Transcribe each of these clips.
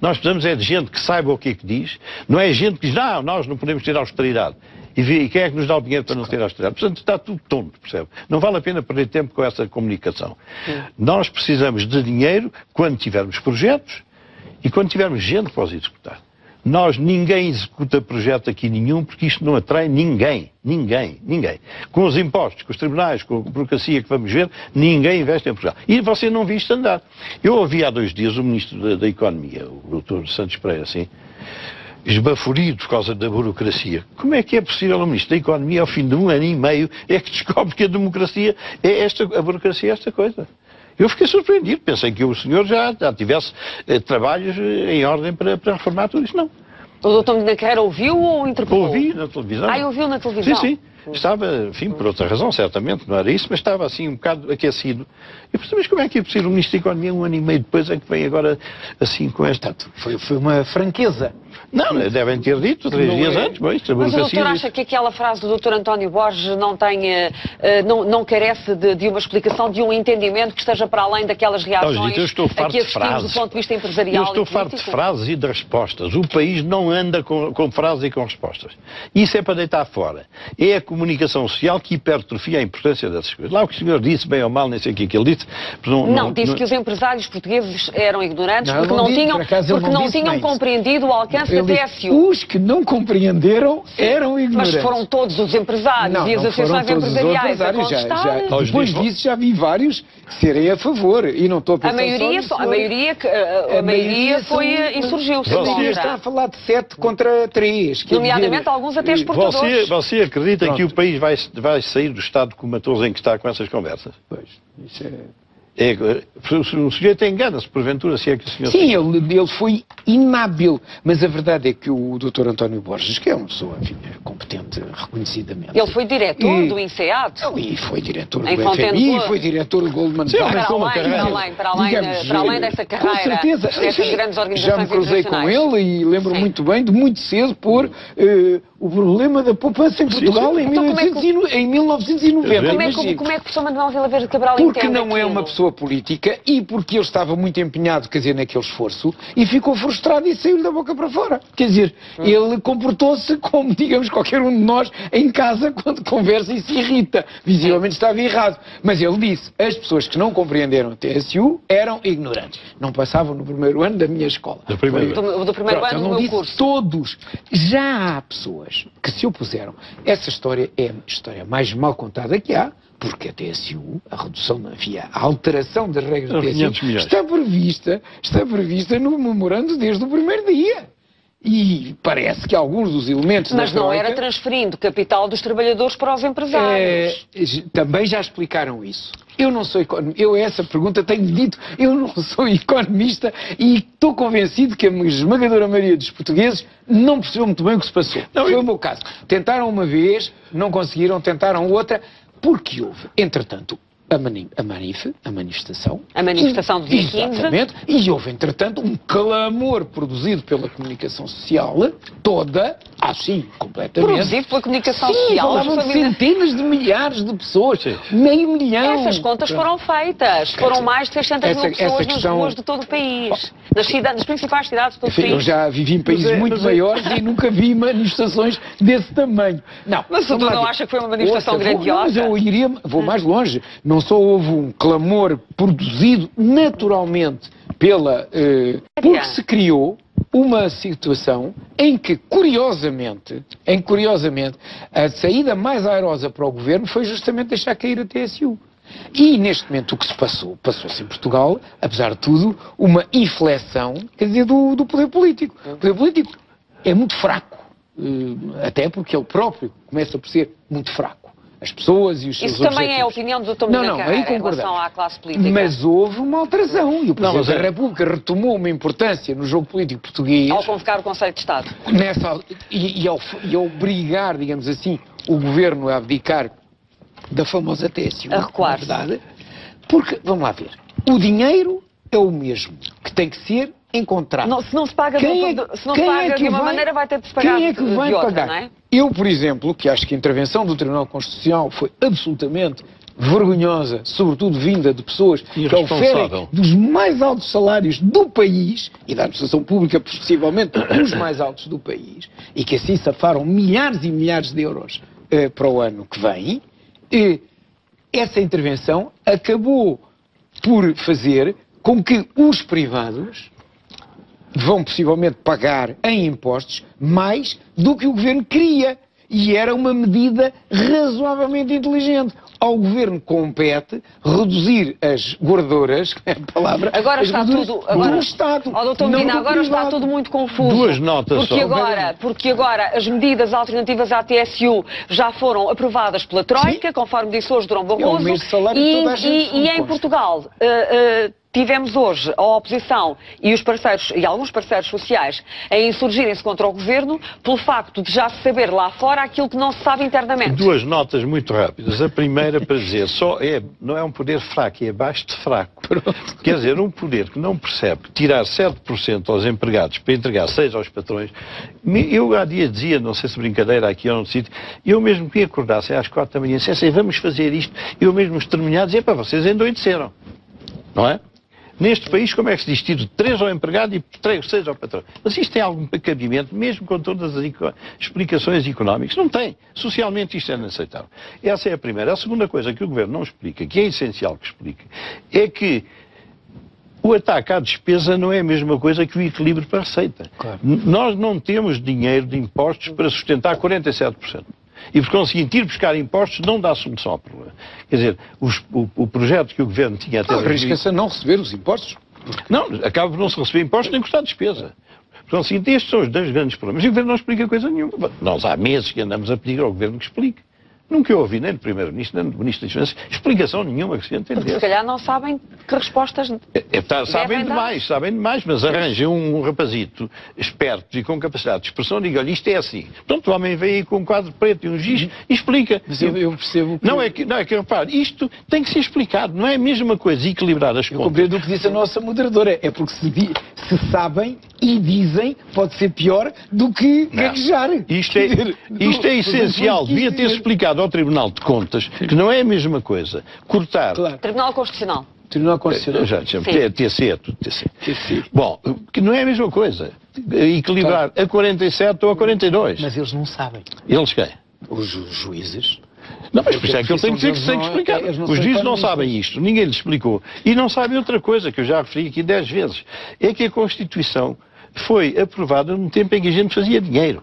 Nós precisamos é de gente que saiba o que é que diz, não é gente que diz, não, nós não podemos ter austeridade. E quem é que nos dá o dinheiro para não ter austeridade? Portanto, está tudo tonto, percebe? Não vale a pena perder tempo com essa comunicação. Nós precisamos de dinheiro quando tivermos projetos e quando tivermos gente para os executar. Ninguém executa projeto aqui nenhum, porque isto não atrai ninguém. Ninguém. Com os impostos, com os tribunais, com a burocracia que vamos ver, ninguém investe em Portugal. E você não viu isto andar. Eu ouvi há 2 dias o Ministro da Economia, o Dr. Santos Pereira, assim, esbaforido por causa da burocracia. Como é que é possível o Ministro da Economia, ao fim de 1 ano e meio, é que descobre que a burocracia é esta coisa? Eu fiquei surpreendido, pensei que o senhor já tivesse trabalhos em ordem para reformar tudo isso. Não. O Dr. Medina Carreira ouviu ou interpretou? Ouvi na televisão. Ouviu na televisão? Sim. Estava, enfim, por outra razão, certamente, não era isso, mas estava assim um bocado aquecido. E pensei, mas como é que é possível o Ministro da Economia 1 ano e meio depois é que vem agora assim com esta... Foi uma franqueza. Não, devem ter dito 3 dias antes, mas a Mas o burocracia... doutor acha que aquela frase do Dr. António Borges não carece de uma explicação, de um entendimento que esteja para além daquelas reações eu estou farto a que assistimos de frases. do ponto de vista empresarial? Eu estou farto de frases e de respostas. O país não anda com frases e com respostas. Isso é para deitar fora. É a comunicação social que hipertrofia a importância dessas coisas. Lá o que o senhor disse, bem ou mal, nem sei o que é que ele disse... Disse que os empresários portugueses eram ignorantes porque não tinham compreendido o alcance da TSU. Os que não compreenderam eram ignorantes. Mas foram todos os empresários e as associações empresariais a contestar. Depois disso já vi vários serem a favor e não estou a pensar a maioria insurgiu-se. Você está a falar de 7 contra 3. Nomeadamente alguns até exportadores. Você acredita que o país vai sair do estado comatoso em que está com essas conversas? Pois, isso é... O sujeito engana-se, porventura, se é que o senhor... Sim, ele foi inábil, mas a verdade é que o Dr. António Borges, que é uma pessoa competente, reconhecidamente... Ele foi diretor do INSEAD. E foi diretor do FMI, foi diretor do Goldman Sachs. Para além dessa carreira, com certeza, dessas grandes organizações já me cruzei com ele e lembro muito bem de muito cedo pôr o problema da poupança em Portugal em 1990. Como é que o professor Manuel Vila Verde Cabral entende Porque não aquilo? É uma pessoa política e porque ele estava muito empenhado, quer dizer, naquele esforço e ficou frustrado e saiu-lhe da boca para fora. Quer dizer, ele comportou-se como, digamos, qualquer um de nós em casa quando conversa e se irrita. Visivelmente estava errado. Mas ele disse, as pessoas que não compreenderam a TSU eram ignorantes. Não passavam no primeiro ano da minha escola. Do primeiro ano do meu curso. Todos. Já há pessoas que se opuseram. Essa história é a história mais mal contada que há. Porque a TSU, a redução da via, a alteração das regras da TSU está prevista no memorando desde o primeiro dia. E parece que alguns dos elementos... Mas não era transferindo capital dos trabalhadores para os empresários. Também já explicaram isso. Eu não sou economista, essa pergunta tenho dito, eu não sou economista e estou convencido que a esmagadora maioria dos portugueses não percebeu muito bem o que se passou. Foi o meu caso. Tentaram uma vez, não conseguiram, tentaram outra... Porque houve, entretanto, a manifestação. A manifestação do dia 15. Exatamente. E houve, entretanto, um clamor produzido pela comunicação social toda, assim, completamente. Produzido pela comunicação social? Falavam de centenas de milhares de pessoas. Meio milhão. Essas contas foram feitas. Foram mais de 600 mil pessoas nas ruas de todo o país. Nas principais cidades de todo o país. Eu já vivi em países muito maiores e nunca vi manifestações desse tamanho. Não. Mas o doutor não acha que foi uma manifestação grandiosa? Mas vou mais longe. Não só houve um clamor produzido naturalmente porque se criou uma situação em que, curiosamente, a saída mais airosa para o governo foi justamente deixar cair a TSU. E, neste momento, o que se passou-se em Portugal, apesar de tudo, uma inflexão, quer dizer, do poder político. O poder político é muito fraco, até porque ele próprio começa por ser muito fraco. As pessoas e os seus objetivos. Isso também é a opinião do Dr. Medina Carreira em relação à classe política. Mas houve uma alteração e o Presidente da República retomou uma importância no jogo político português. Ao convocar o Conselho de Estado. E ao obrigar, digamos assim, o Governo a abdicar da famosa TSU. A recuar. Verdade, porque, vamos lá ver, o dinheiro é o mesmo, que tem que ser encontrado. Se não se paga de uma maneira, vai ter de se pagar de outra, pagar? Não é? Eu, por exemplo, que acho que a intervenção do Tribunal Constitucional foi absolutamente vergonhosa, sobretudo vinda de pessoas que irresponsável, oferem dos mais altos salários do país, e da administração pública possivelmente os mais altos do país, e que assim safaram milhares e milhares de euros para o ano que vem. Essa intervenção acabou por fazer com que os privados vão possivelmente pagar em impostos mais do que o governo queria. E era uma medida razoavelmente inteligente. Ao governo compete reduzir as gorduras, é a palavra, agora está tudo do Estado. Doutor Medina, agora está tudo muito confuso. Duas notas porque agora as medidas alternativas à TSU já foram aprovadas pela Troika, conforme disse hoje Durão Barroso. É o mês de salário de toda a gente, e em Portugal tivemos hoje a oposição e alguns parceiros sociais a insurgirem-se contra o governo pelo facto de já se saber lá fora aquilo que não se sabe internamente. Duas notas muito rápidas. A primeira para dizer, não é um poder fraco, é abaixo de fraco. Quer dizer, um poder que não percebe que tirar 7% aos empregados para entregar 6% aos patrões. Eu há dia dizia, não sei se brincadeira aqui ou no sítio, eu mesmo que acordasse às 4 da manhã, dissesse, vamos fazer isto, eu mesmo exterminado, dizia, para vocês endoideceram. Não é? Neste país, como é que se diz? Tiro 3 ao empregado e 6 ao patrão. Mas isto tem algum cabimento, mesmo com todas as explicações económicas? Não tem. Socialmente isto é inaceitável. Essa é a primeira. A segunda coisa que o Governo não explica, que é essencial que explique, é que o ataque à despesa não é a mesma coisa que o equilíbrio para a receita. Claro. Nós não temos dinheiro de impostos para sustentar 47%. E, por conseguinte, ir buscar impostos não dá solução ao problema. Quer dizer, o projeto que o Governo tinha até... Arrisca-se a não receber os impostos? Não, acaba por não se receber impostos nem custar despesa. Por conseguinte, estes são os dois grandes problemas. E o Governo não explica coisa nenhuma. Nós há meses que andamos a pedir ao Governo que explique. Nunca ouvi, nem do Primeiro-Ministro, nem do Ministro das Finanças, explicação nenhuma que se entendesse. Se calhar não sabem que respostas sabem demais, mas arranjem um rapazito esperto e com capacidade de expressão e diga, olha, isto é assim. Portanto, o homem vem aí com um quadro preto e um giz e explica. Mas eu percebo que... Não é que, repare, isto tem que ser explicado. Não é a mesma coisa equilibrar as contas. Eu compreendo o que disse a nossa moderadora. É porque se sabem e dizem, pode ser pior do que gaguejar. Isto é essencial. Devia ter-se explicado ao Tribunal de Contas que não é a mesma coisa cortar... Claro. Tribunal Constitucional. Tribunal Constitucional. Já te chamo. TC, tudo TC. Bom, que não é a mesma coisa. Equilibrar a 47 ou a 42. Mas eles não sabem. Eles quem? Os juízes. Não, mas por isso é que ele tem que dizer que se tem que explicar. Os juízes não sabem isto, ninguém lhes explicou. E não sabem outra coisa, que eu já referi aqui 10 vezes. É que a Constituição foi aprovada num tempo em que a gente fazia dinheiro.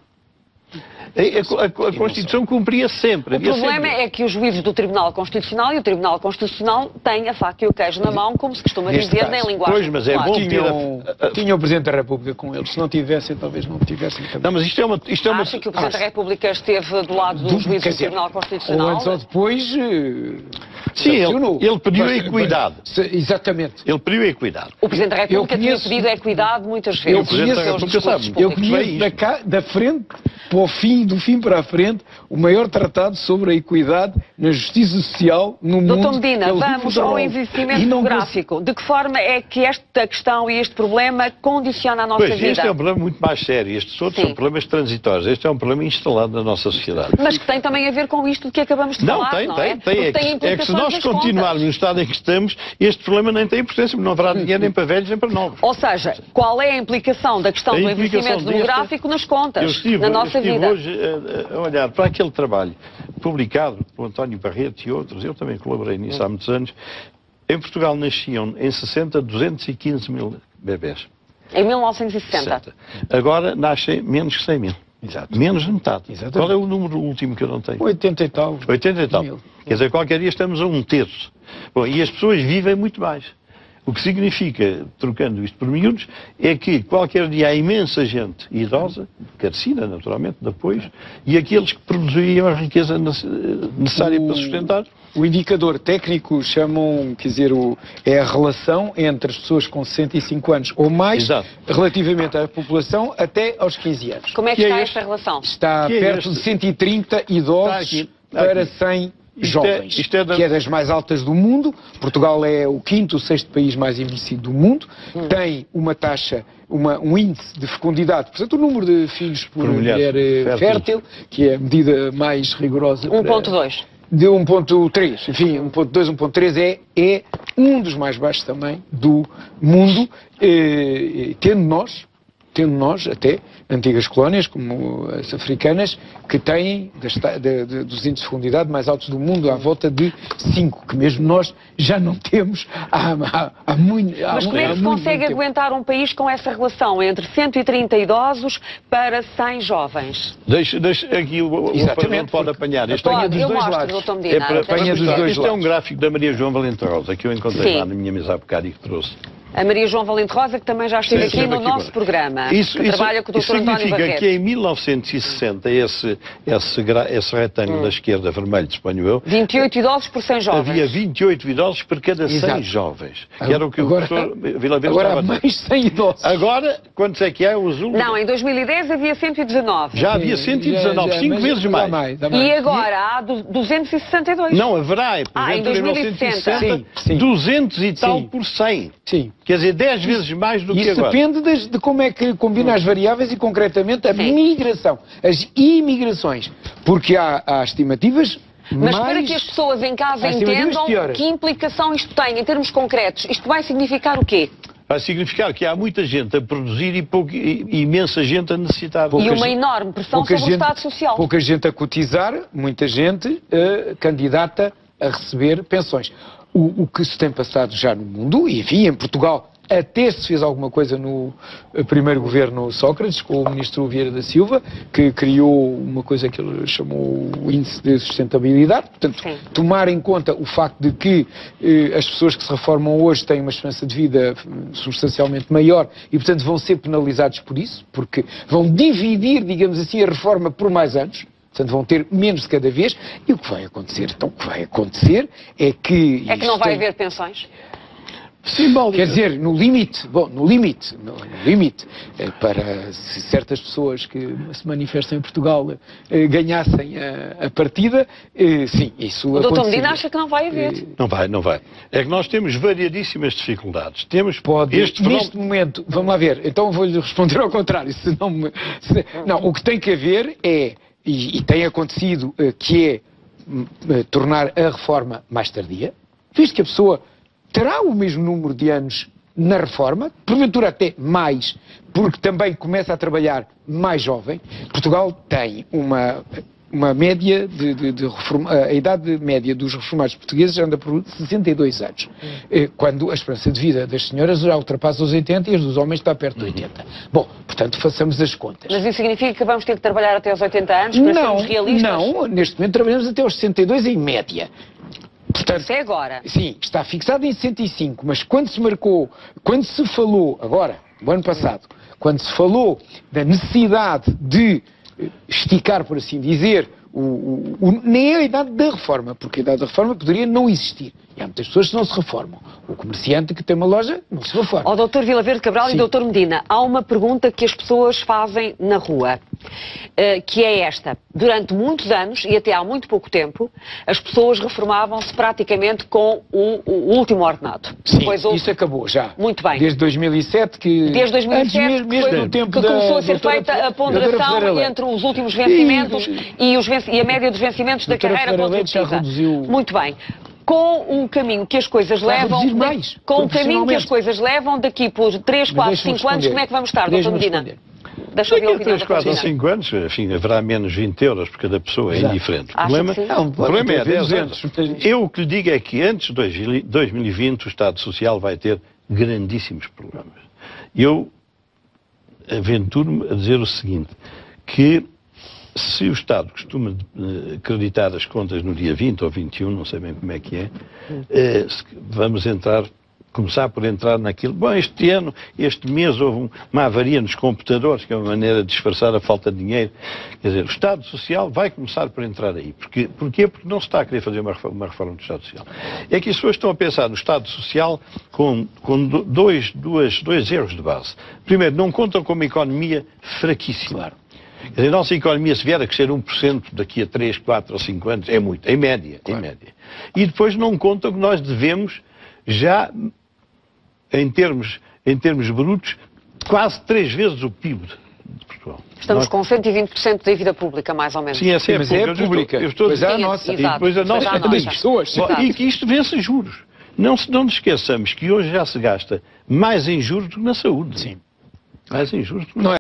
A Constituição cumpria sempre. O problema é que os juízes do Tribunal Constitucional e o Tribunal Constitucional têm a faca e o queijo na mão, como se costuma dizer, na linguagem. Pois, mas é bom tinha o Presidente da República com eles. Se não tivessem, talvez não tivessem também. Não, mas isto é uma... Acha que o Presidente da República esteve do lado dos juízes do Tribunal Constitucional? Ou antes ou depois... Sim, ele pediu a equidade. Exatamente. Ele pediu a equidade. O Presidente da República tinha pedido a equidade muitas vezes. Eu conheço da frente para o fim, do fim para a frente, o maior tratado sobre a equidade na justiça social no mundo. Doutor Medina, vamos ao envelhecimento demográfico. De que forma é que esta questão e este problema condiciona a nossa vida? Este é um problema muito mais sério. Estes outros são problemas transitórios. Este é um problema instalado na nossa sociedade. Mas que tem também a ver com isto de que acabamos de falar, não é? É que se nós continuarmos no estado em que estamos, este problema nem tem importância, não haverá dinheiro nem para velhos nem para novos. Ou seja, qual é a implicação da questão do envelhecimento demográfico nas contas, na nossa vida? Eu estive hoje a olhar para aquele trabalho publicado por António Barreto e outros, eu também colaborei nisso há muitos anos. Em Portugal nasciam em 60 215 mil bebés. Em 1960. Agora nascem menos que 100 mil. Exato. Menos de metade. Exatamente. Qual é o número último que eu não tenho? 80 e tal. 80 e tal. Mil. Quer dizer, qualquer dia estamos a 1/3. Bom, e as pessoas vivem muito mais. O que significa, trocando isto por miúdos, é que qualquer dia há imensa gente idosa, carecida naturalmente de apoios, e aqueles que produziam a riqueza necessária para sustentar. O indicador técnico chamam, quer dizer, é a relação entre as pessoas com 65 anos ou mais, relativamente à população, até aos 15 anos. Como é que está esta relação? Está perto de 130 idosos para 100 jovens, que é das mais altas do mundo. Portugal é o 5º ou 6º país mais envelhecido do mundo. Tem uma taxa, um índice de fecundidade, portanto o número de filhos por mulher fértil, que é a medida mais rigorosa. 1.2. de 1.3, enfim, 1.2, 1.3 é um dos mais baixos também do mundo, tendo nós até antigas colónias, como as africanas, que têm dos índices de fecundidade mais altos do mundo, à volta de 5, que mesmo nós já não temos há muito tempo. Mas como é que se consegue aguentar um país com essa relação entre 130 idosos para 100 jovens? Deixa aqui o Fernando pode apanhar. Apanha dos dois lados. Isto é um gráfico da Maria João Valente Rosa, que eu encontrei lá na minha mesa há bocado e que trouxe. A Maria João Valente Rosa, que também já esteve aqui no nosso programa, que trabalha com o Dr. António Barreto. Significa que em 1960, esse retângulo da esquerda vermelho, suponho eu, 28 idosos por 100 jovens. Havia 28 idosos por cada 100 jovens. Que era o que o professor Vila Verde agora estava há mais 100 idosos. Agora, quantos é que há? Os últimos? Não, em 2010 havia 119. Já havia 119, 5 vezes mais. E agora há 262. Não, haverá, por exemplo, em 2060. 200 e tal por 100. Sim. Quer dizer, 10 vezes mais do que agora. Isso depende de como é que combina as variáveis e, concretamente, a migração, as imigrações. Porque há estimativas. Mas para que as pessoas em casa entendam que implicação isto tem, em termos concretos, isto vai significar o quê? Vai significar que há muita gente a produzir e imensa gente a necessitar. E uma enorme pressão sobre o Estado Social. Pouca gente a cotizar, muita gente candidata a receber pensões. O que se tem passado já no mundo, e enfim, em Portugal até se fez alguma coisa no primeiro governo Sócrates, com o ministro Vieira da Silva, que criou uma coisa que ele chamou o Índice de Sustentabilidade. Portanto, tomar em conta o facto de que as pessoas que se reformam hoje têm uma esperança de vida substancialmente maior e, portanto, vão ser penalizados por isso, porque vão dividir, digamos assim, a reforma por mais anos. Portanto, vão ter menos de cada vez. E o que vai acontecer? Então, o que vai acontecer é que... É que não vai haver pensões? Simbólico. Quer dizer, no limite, para certas pessoas que se manifestam em Portugal ganhassem a partida, sim, isso o Dr. Medina acha que não vai haver. Não vai. É que nós temos variadíssimas dificuldades. Neste momento, vamos lá ver, então vou-lhe responder ao contrário. Não, o que tem que haver é, e tem acontecido, que é tornar a reforma mais tardia, visto que a pessoa terá o mesmo número de anos na reforma, porventura até mais, porque também começa a trabalhar mais jovem. Portugal tem uma média de reforma, a idade média dos reformados portugueses anda por 62 anos, quando a esperança de vida das senhoras já ultrapassa os 80 e as dos homens está perto de 80. Bom, portanto, façamos as contas. Mas isso significa que vamos ter que trabalhar até aos 80 anos para sermos realistas? Não, neste momento trabalhamos até aos 62 em média. Portanto, isso é agora. Sim, está fixado em 65, mas quando se falou, agora, no ano passado, quando se falou da necessidade de esticar, por assim dizer, nem a idade da reforma, porque a idade da reforma poderia não existir. E há muitas pessoas que não se reformam. O comerciante que tem uma loja não se reforma. Ó Dr. Vila Verde Cabral e Dr. Medina, há uma pergunta que as pessoas fazem na rua, que é esta. Durante muitos anos, e até há muito pouco tempo, as pessoas reformavam-se praticamente com o último ordenado. Sim, isso acabou já. Muito bem. Desde 2007 que... Desde 2007 que começou a ser feita a ponderação entre os últimos vencimentos e a média dos vencimentos da carreira contributiva. Muito bem. Com o caminho que as coisas levam... Com o caminho que as coisas levam daqui por 3, 4, 5 anos, como é que vamos estar, Dr. Medina? Deixa eu ouvir 3, 4 ou 5 anos, enfim, haverá menos 20 euros por cada pessoa, é indiferente. O problema é 10 anos. Eu o que lhe digo é que antes de 2020 o Estado Social vai ter grandíssimos problemas. Eu aventuro-me a dizer o seguinte, que se o Estado costuma acreditar as contas no dia 20 ou 21, não sei bem como é que é, vamos começar por entrar naquilo. Bom, este mês houve uma avaria nos computadores, que é uma maneira de disfarçar a falta de dinheiro. Quer dizer, o Estado Social vai começar por entrar aí. Porquê? Porque não se está a querer fazer uma reforma do Estado Social. É que as pessoas estão a pensar no Estado Social com dois erros de base. Primeiro, não contam com uma economia fraquíssima. Claro. Quer dizer, a nossa economia, se vier a crescer 1% daqui a 3, 4 ou 5 anos, é muito, em média, claro. Em média. E depois não contam que nós devemos já, em termos brutos, quase 3 vezes o PIB de Portugal. Portugal. Estamos com 120% de dívida pública, mais ou menos. Sim, essa é mas pública. é pública. Eu estou a dizer a nossa. E depois a nossa das pessoas. E que isto vence juros. Não nos esqueçamos que hoje já se gasta mais em juros do que na saúde. Sim. Mais em juros do que não é